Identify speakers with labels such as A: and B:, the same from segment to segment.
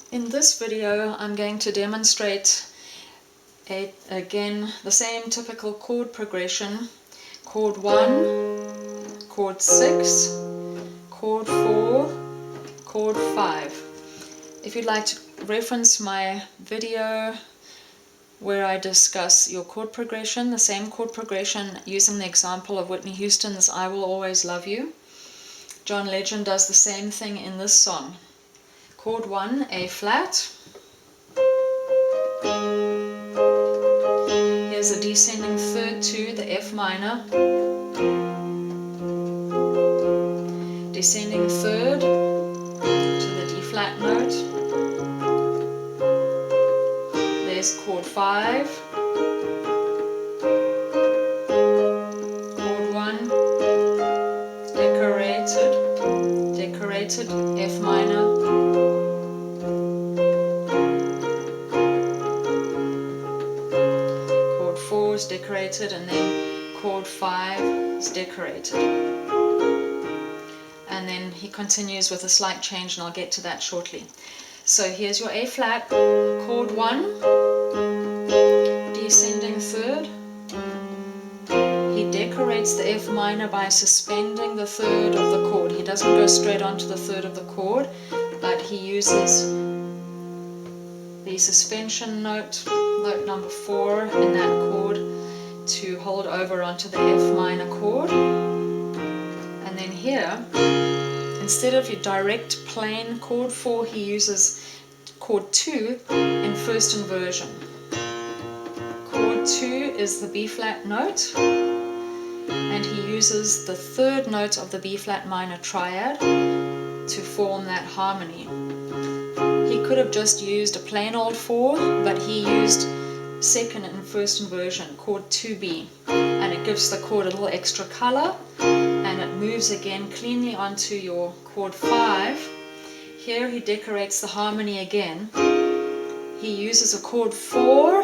A: In this video I'm going to demonstrate again the same typical chord progression: chord 1, chord 6, chord 4, chord 5. If you'd like to reference my video where I discuss your chord progression, the same chord progression using the example of Whitney Houston's I Will Always Love You, John Legend does the same thing in this song. Chord 1, A flat. Here's a descending third to the F minor. Descending third to the D flat note. There's chord 5. Chord 1. Decorated F minor. Chord 4 is decorated, and then chord 5 is decorated. And then he continues with a slight change, and I'll get to that shortly. So here's your A flat, chord 1, descending third. He decorates the F minor by suspending the third of the chord. He doesn't go straight onto the third of the chord, but he uses the suspension note, note number 4 in that chord, to hold over onto the F minor chord. And then here, instead of your direct plain chord 4, he uses chord 2 in first inversion. Chord 2 is the B flat note, and he uses the third note of the B flat minor triad to form that harmony. He could have just used a plain old 4, but he used second and first inversion, chord 2B, and it gives the chord a little extra color, and it moves again cleanly onto your chord 5. Here he decorates the harmony again. He uses a chord 4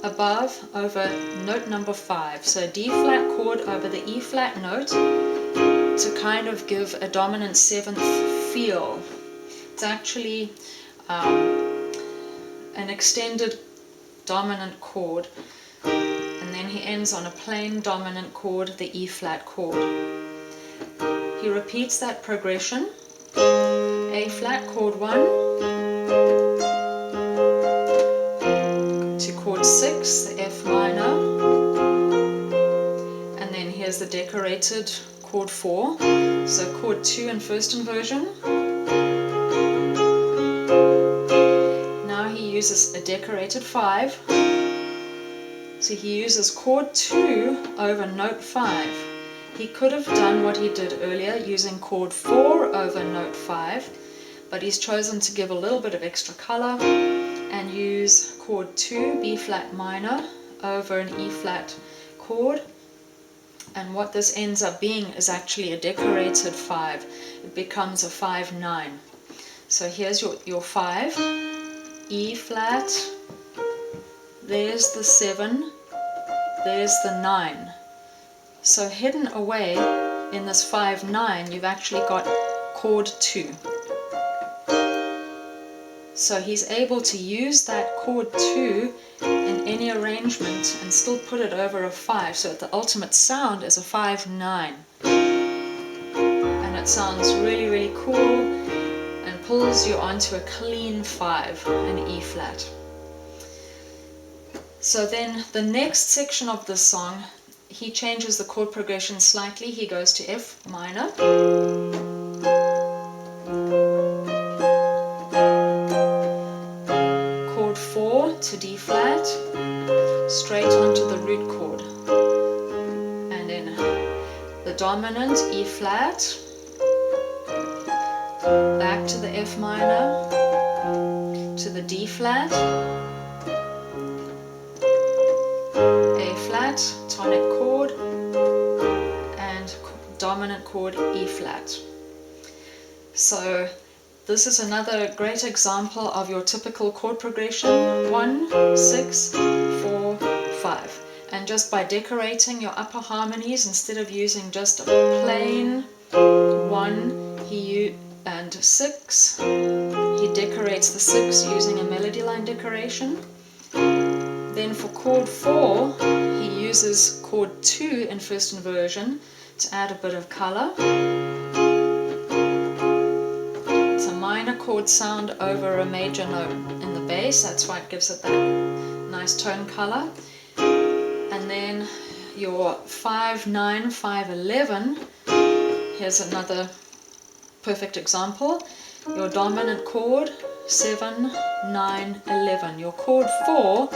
A: above over note number 5, so D flat chord over the E flat note, to kind of give a dominant 7th feel. It's actually an extended dominant chord, and then he ends on a plain dominant chord, the E flat chord. He repeats that progression: A flat, chord 1, to chord 6, the F minor, and then here's the decorated chord 4, so chord 2 in first inversion. Now he uses a decorated 5, so he uses chord 2 over note 5. He could have done what he did earlier using chord 4 over note 5, but he's chosen to give a little bit of extra color and use chord 2, B flat minor, over an E flat chord. And what this ends up being is actually a decorated 5. It becomes a 5-9. So here's your 5, E flat, there's the 7, there's the 9. So hidden away in this 5-9, you've actually got chord 2. So he's able to use that chord 2 in any arrangement and still put it over a 5, so the ultimate sound is a 5-9. And it sounds really, really cool and pulls you onto a clean 5 in E flat. So then the next section of this song, he changes the chord progression slightly. He goes to F minor, chord 4 to D flat, straight onto the root chord, and then the dominant E flat, back to the F minor, to the D flat, A flat, tonic chord, and dominant chord E flat. So this is another great example of your typical chord progression: 1, 6, 4, 5. And just by decorating your upper harmonies, instead of using just a plain 1 and 6, he decorates the 6 using a melody line decoration. Then for chord 4, he uses chord 2 in first inversion to add a bit of color. It's a minor chord sound over a major note in the bass, that's why it gives it that nice tone color. And then your 5, 9, 5, 11, here's another perfect example. Your dominant chord, 7, 9, 11. Your chord 4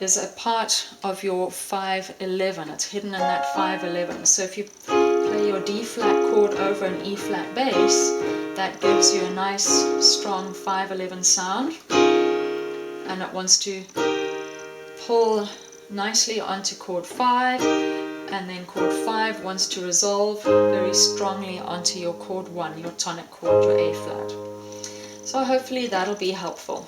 A: is a part of your 5, 11. It's hidden in that 5, 11. So if you play your D flat chord over an E flat bass, that gives you a nice strong 5, 11 sound, and it wants to pull nicely onto chord 5, and then chord 5 wants to resolve very strongly onto your chord 1, your tonic chord, your A flat. So hopefully that'll be helpful.